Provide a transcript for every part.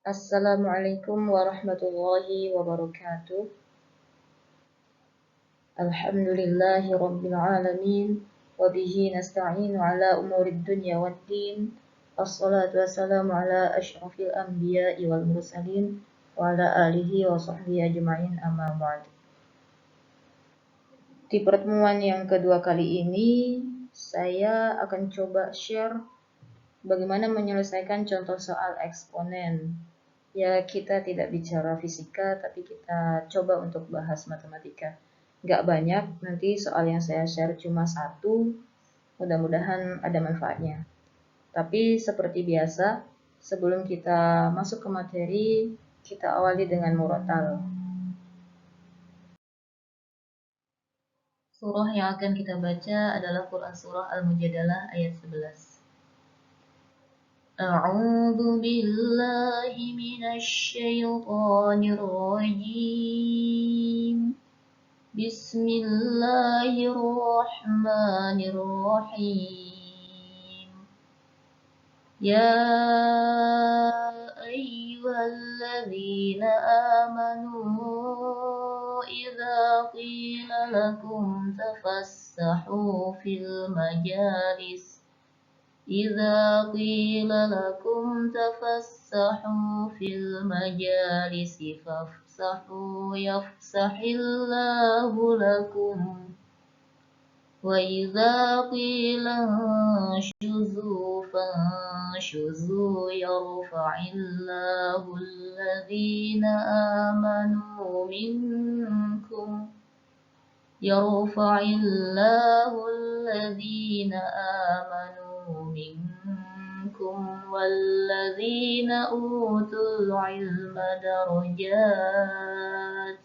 Assalamualaikum warahmatullahi wabarakatuh. Alhamdulillahi rabbil alamin wa bihi nasta'inu ala umurid dunya waddin. Assalatu wassalamu ala asyrafil anbiya'i wal mursalin wa ala alihi wa sahbihi ajma'in amma ba'd. Di pertemuan yang kedua kali ini saya akan coba share bagaimana menyelesaikan contoh soal eksponen. Ya, kita tidak bicara fisika, tapi kita coba untuk bahas matematika. Nggak banyak, nanti soal yang saya share cuma satu, mudah-mudahan ada manfaatnya. Tapi seperti biasa, sebelum kita masuk ke materi, kita awali dengan murotal. Surah yang akan kita baca adalah Quran Surah Al-Mujadalah ayat 11. أعوذ بالله من الشيطان الرجيم بسم الله الرحمن الرحيم يا أيها الذين آمنوا إذا قيل لكم تفسحوا في المجالس فافسحوا يفسح الله لكم وإذا قيل انشزوا فانشزوا يرفع الله الذين آمنوا منكم والذين أوتوا العلم درجات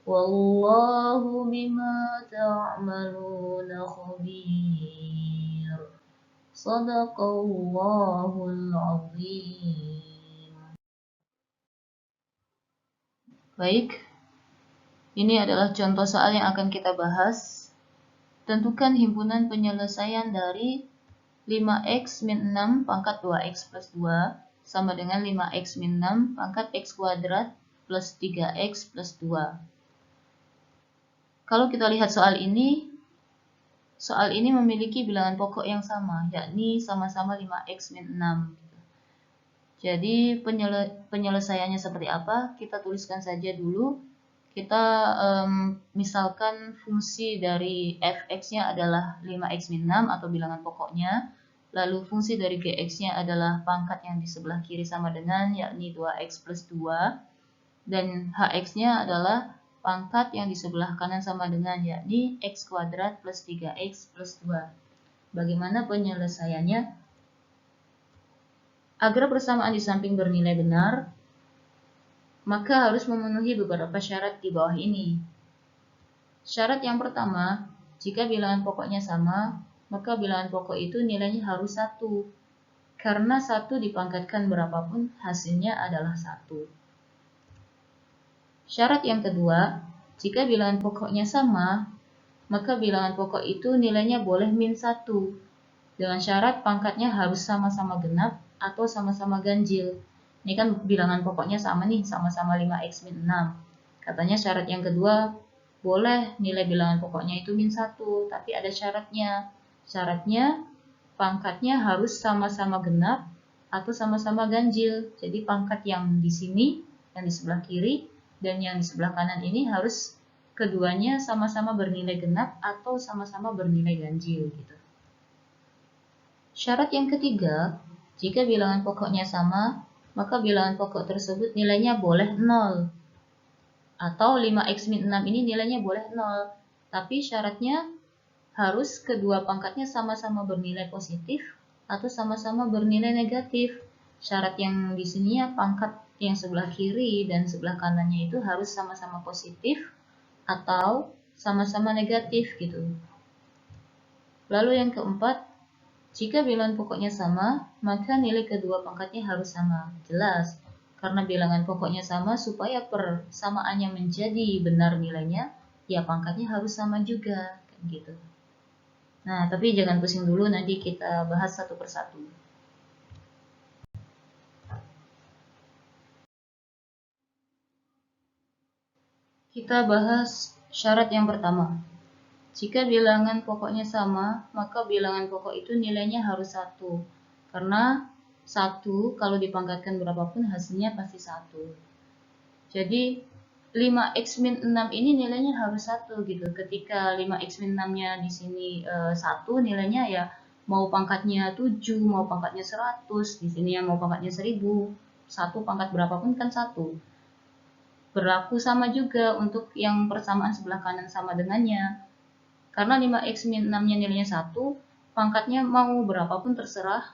والله بما تعملون خبير صدق الله العظيم. Baik, ini adalah contoh soal yang akan kita bahas. Tentukan himpunan penyelesaian dari 5x min 6 pangkat 2x plus 2 sama dengan 5x min 6 pangkat x kuadrat plus 3x plus 2. Kalau kita lihat soal ini memiliki bilangan pokok yang sama, yakni sama-sama 5x min 6. Jadi penyelesaiannya seperti apa? Kita tuliskan saja dulu. Kita misalkan fungsi dari fx-nya adalah 5x min 6 atau bilangan pokoknya. Lalu fungsi dari gx-nya adalah pangkat yang di sebelah kiri sama dengan, yakni 2x plus 2. Dan hx-nya adalah pangkat yang di sebelah kanan sama dengan, yakni x kuadrat plus 3x plus 2. Bagaimana penyelesaiannya? Agar persamaan di samping bernilai benar, maka harus memenuhi beberapa syarat di bawah ini. Syarat yang pertama, jika bilangan pokoknya sama, maka bilangan pokok itu nilainya harus 1. Karena 1 dipangkatkan berapapun, hasilnya adalah 1. Syarat yang kedua, jika bilangan pokoknya sama, maka bilangan pokok itu nilainya boleh min 1. Dengan syarat pangkatnya harus sama-sama genap atau sama-sama ganjil. Ini kan bilangan pokoknya sama nih, sama-sama 5x min 6. Katanya syarat yang kedua, boleh nilai bilangan pokoknya itu min 1, tapi ada syaratnya. Syaratnya pangkatnya harus sama-sama genap atau sama-sama ganjil. Jadi pangkat yang di sini, yang di sebelah kiri, dan yang di sebelah kanan ini harus keduanya sama-sama bernilai genap atau sama-sama bernilai ganjil gitu. Syarat yang ketiga, jika bilangan pokoknya sama, maka bilangan pokok tersebut nilainya boleh 0. Atau 5x min 6 ini nilainya boleh 0. Tapi syaratnya harus kedua pangkatnya sama-sama bernilai positif atau sama-sama bernilai negatif. Syarat yang di sini ya, pangkat yang sebelah kiri dan sebelah kanannya itu harus sama-sama positif atau sama-sama negatif gitu. Lalu yang keempat, jika bilangan pokoknya sama, maka nilai kedua pangkatnya harus sama. Jelas, karena bilangan pokoknya sama, supaya persamaannya menjadi benar nilainya, ya pangkatnya harus sama juga. Gitu. Nah, tapi jangan pusing dulu, nanti kita bahas satu persatu. Kita bahas syarat yang pertama. Jika bilangan pokoknya sama, maka bilangan pokok itu nilainya harus 1. Karena 1 kalau dipangkatkan berapapun hasilnya pasti 1. Jadi 5x min 6 ini nilainya harus 1 gitu. Ketika 5x min 6-nya di sini 1, nilainya ya mau pangkatnya 7, mau pangkatnya 100, di sini yang mau pangkatnya 1000. 1 pangkat berapapun kan 1. Berlaku sama juga untuk yang persamaan sebelah kanan sama dengannya. Karena 5x min 6-nya nilainya 1, pangkatnya mau berapapun terserah.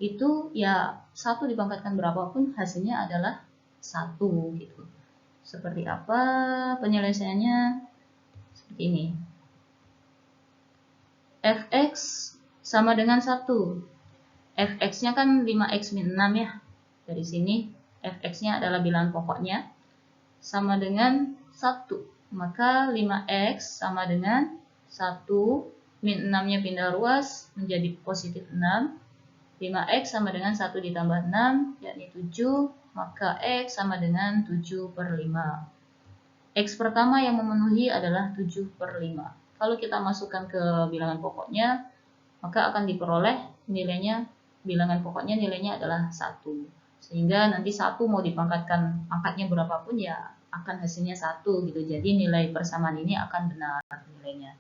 Itu ya 1 dipangkatkan berapapun hasilnya adalah 1 gitu. Seperti apa penyelesaiannya? Seperti ini. Fx sama dengan 1. Fx-nya kan 5x min 6 ya. Dari sini Fx-nya adalah bilangan pokoknya. Sama dengan 1. Maka 5x sama dengan 1. Min 6-nya pindah ruas menjadi positif 6. 5x sama dengan 1 ditambah 6, yakni 7. Maka x sama dengan 7/5. X pertama yang memenuhi adalah 7/5. Kalau kita masukkan ke bilangan pokoknya, maka akan diperoleh nilainya, bilangan pokoknya nilainya adalah 1. Sehingga nanti 1 mau dipangkatkan pangkatnya berapapun ya akan hasilnya 1 gitu. Jadi nilai persamaan ini akan benar nilainya.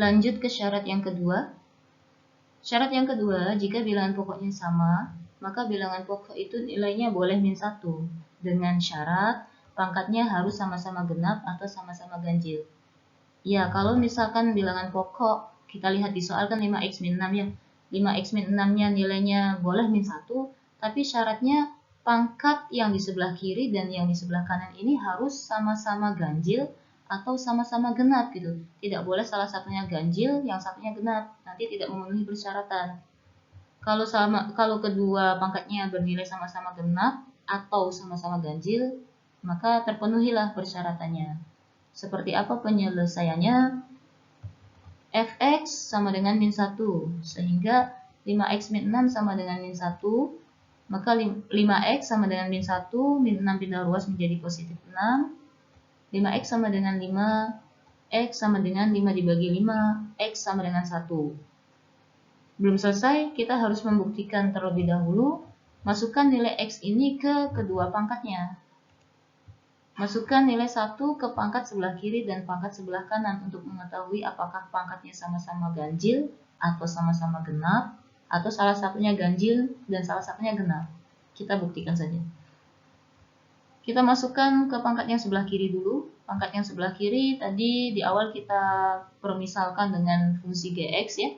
Lanjut ke syarat yang kedua. Syarat yang kedua, jika bilangan pokoknya sama, maka bilangan pokok itu nilainya boleh min 1. Dengan syarat pangkatnya harus sama-sama genap atau sama-sama ganjil. Ya, kalau misalkan bilangan pokok, kita lihat di soal kan 5x min 6 ya. 5x min 6-nya nilainya boleh min 1, tapi syaratnya pangkat yang di sebelah kiri dan yang di sebelah kanan ini harus sama-sama ganjil atau sama-sama genap gitu. Tidak boleh salah satunya ganjil, yang satunya genap. Nanti tidak memenuhi persyaratan. Kalau kedua pangkatnya bernilai sama-sama genap atau sama-sama ganjil, maka terpenuhilah persyaratannya. Seperti apa penyelesaiannya? Fx sama dengan min 1, sehingga 5x min 6 sama dengan min 1, maka 5x sama dengan min 1, min 6 pindah ruas menjadi positif 6, 5x sama dengan 5, x sama dengan 5 dibagi 5, x sama dengan 1. Belum selesai, kita harus membuktikan terlebih dahulu, masukkan nilai x ini ke kedua pangkatnya. Masukkan nilai 1 ke pangkat sebelah kiri dan pangkat sebelah kanan untuk mengetahui apakah pangkatnya sama-sama ganjil atau sama-sama genap, atau salah satunya ganjil dan salah satunya genap. Kita buktikan saja. Kita masukkan ke pangkat yang sebelah kiri dulu. Pangkat yang sebelah kiri tadi di awal kita permisalkan dengan fungsi gx ya.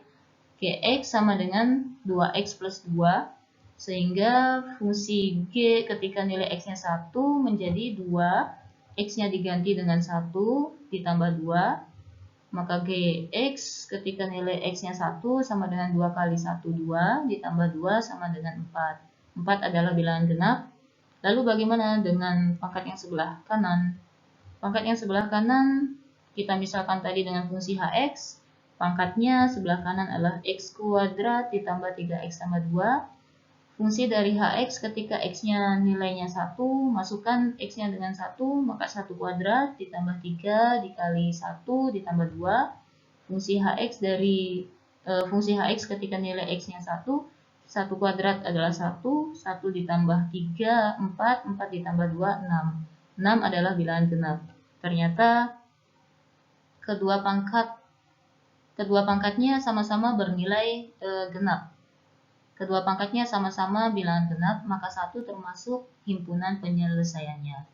Gx sama dengan 2x plus 2. Sehingga fungsi g ketika nilai x-nya 1 menjadi 2. X-nya diganti dengan 1 ditambah 2. Maka gx ketika nilai x-nya 1 sama dengan 2 kali 1, 2. Ditambah 2 sama dengan 4. 4 adalah bilangan genap. Lalu bagaimana dengan pangkat yang sebelah kanan? Pangkat yang sebelah kanan kita misalkan tadi dengan fungsi hx. Pangkatnya sebelah kanan adalah x kuadrat ditambah 3x tambah 2. Fungsi dari hx ketika x-nya nilainya 1, masukkan x-nya dengan 1, maka 1 kuadrat ditambah 3 dikali 1 ditambah 2. Fungsi hx ketika nilai x-nya 1, 1 kuadrat adalah 1, 1 ditambah 3, 4, 4 ditambah 2, 6. 6 adalah bilangan genap. Ternyata kedua pangkatnya sama-sama bernilai genap. Kedua pangkatnya sama-sama bilangan genap, maka 1 termasuk himpunan penyelesaiannya.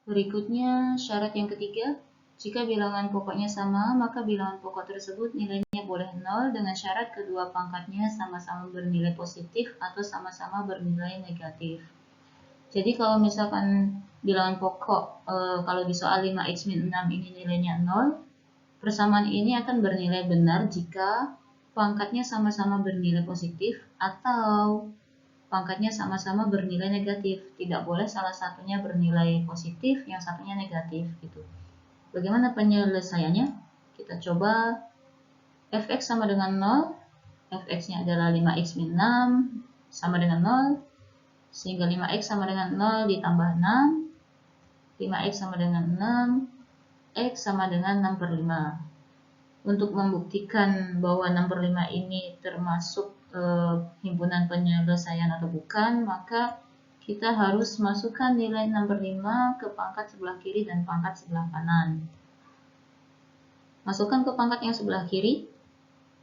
Berikutnya syarat yang ketiga. Jika bilangan pokoknya sama, maka bilangan pokok tersebut nilainya boleh 0 dengan syarat kedua pangkatnya sama-sama bernilai positif atau sama-sama bernilai negatif. Jadi kalau misalkan bilangan pokok, kalau di soal 5x min 6 ini nilainya 0, persamaan ini akan bernilai benar jika pangkatnya sama-sama bernilai positif atau pangkatnya sama-sama bernilai negatif. Tidak boleh salah satunya bernilai positif, yang satunya negatif gitu. Bagaimana penyelesaiannya? Kita coba fx sama dengan 0, fx-nya adalah 5x min 6 sama dengan 0, sehingga 5x sama dengan 0 ditambah 6, 5x sama dengan 6, x sama dengan 6 per 5. Untuk membuktikan bahwa 6 per 5 ini termasuk himpunan penyelesaian atau bukan, maka kita harus masukkan nilai 6 per 5 ke pangkat sebelah kiri dan pangkat sebelah kanan. Masukkan ke pangkat yang sebelah kiri.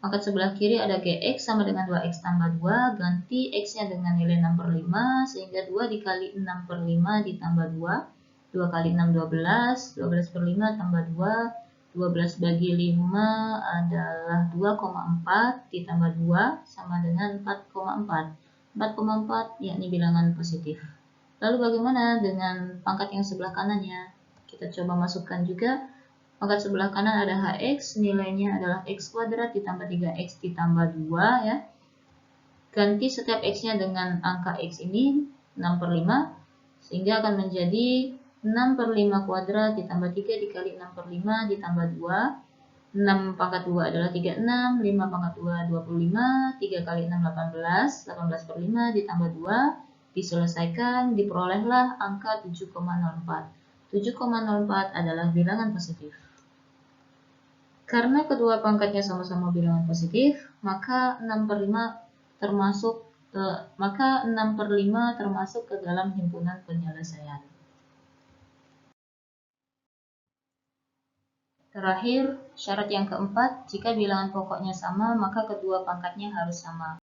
Pangkat sebelah kiri ada gx sama dengan 2x tambah 2, ganti x-nya dengan nilai 6 per 5, sehingga 2 dikali 6 per 5 ditambah 2, 2 kali 6 12, 12 per 5 tambah 2, 12 bagi 5 adalah 2,4 ditambah 2 sama dengan 4,4. 4,4 yakni bilangan positif. Lalu bagaimana dengan pangkat yang sebelah kanannya? Kita coba masukkan juga. Pangkat sebelah kanan ada hx, nilainya adalah x kuadrat ditambah 3x ditambah 2 ya. Ganti setiap x-nya dengan angka x ini 6 per 5, sehingga akan menjadi 6 per 5 kuadrat ditambah 3 dikali 6 per 5 ditambah 2. 6 pangkat 2 adalah 36, 5 pangkat 2 25, 3 kali 6 18, 18 per 5 ditambah 2, diselesaikan, diperolehlah angka 7,04. 7,04 adalah bilangan positif. Karena kedua pangkatnya sama-sama bilangan positif, maka 6 per 5 termasuk ke dalam himpunan penyelesaian. Terakhir, syarat yang keempat, jika bilangan pokoknya sama, maka kedua pangkatnya harus sama.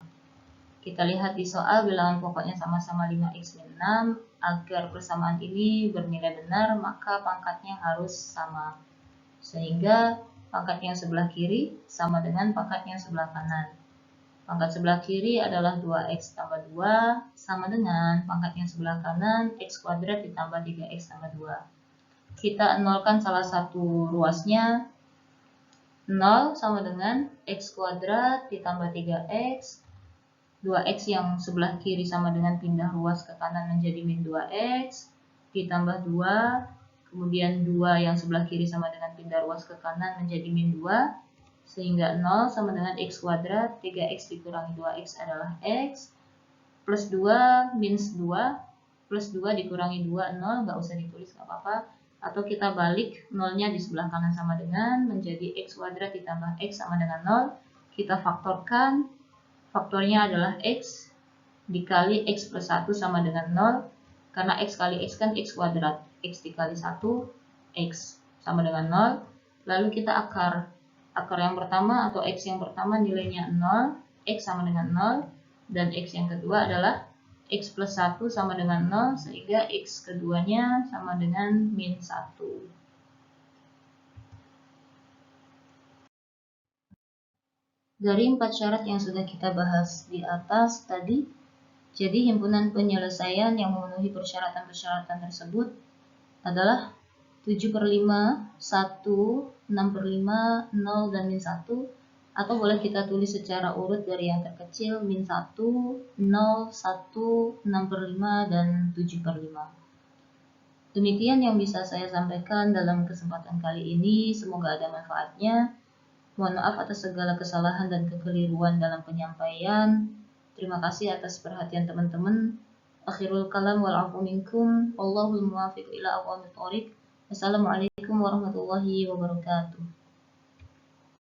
Kita lihat di soal bilangan pokoknya sama-sama 5x min 6. Agar persamaan ini bernilai benar, maka pangkatnya harus sama. Sehingga pangkat yang sebelah kiri sama dengan pangkat yang sebelah kanan. Pangkat sebelah kiri adalah 2x tambah 2 sama dengan pangkat yang sebelah kanan x kuadrat ditambah 3x tambah 2. Kita nolkan salah satu ruasnya. 0 sama dengan x kuadrat ditambah 3x. 2x yang sebelah kiri sama dengan pindah ruas ke kanan menjadi min 2x. Ditambah 2. Kemudian 2 yang sebelah kiri sama dengan pindah ruas ke kanan menjadi min 2. Sehingga 0 sama dengan x kuadrat. 3x dikurangi 2x adalah x. Plus 2 minus 2. Plus 2 dikurangi 2, 0. Nggak usah ditulis, nggak apa-apa. Atau kita balik, 0-nya di sebelah kanan sama dengan menjadi x kuadrat ditambah x sama dengan 0. Kita faktorkan, faktornya adalah x dikali x plus 1 sama dengan 0. Karena x kali x kan x kuadrat, x dikali 1, x sama dengan 0. Lalu kita akar yang pertama atau x yang pertama nilainya 0, x sama dengan 0. Dan x yang kedua adalah x plus 1 sama dengan 0, sehingga x keduanya sama dengan min 1. Dari 4 syarat yang sudah kita bahas di atas tadi, jadi himpunan penyelesaian yang memenuhi persyaratan-persyaratan tersebut adalah 7 per 5, 1, 6 per 5, 0, dan min 1. Atau boleh kita tulis secara urut dari yang terkecil, min 1, 0, 1, 6 per 5, dan 7 per 5. Demikian yang bisa saya sampaikan dalam kesempatan kali ini, semoga ada manfaatnya. Mohon maaf atas segala kesalahan dan kekeliruan dalam penyampaian. Terima kasih atas perhatian teman-teman. Akhirul kalam wal afu minkum. Wallahul muwaffiq ila aqwamit thoriq. Wassalamualaikum warahmatullahi wabarakatuh.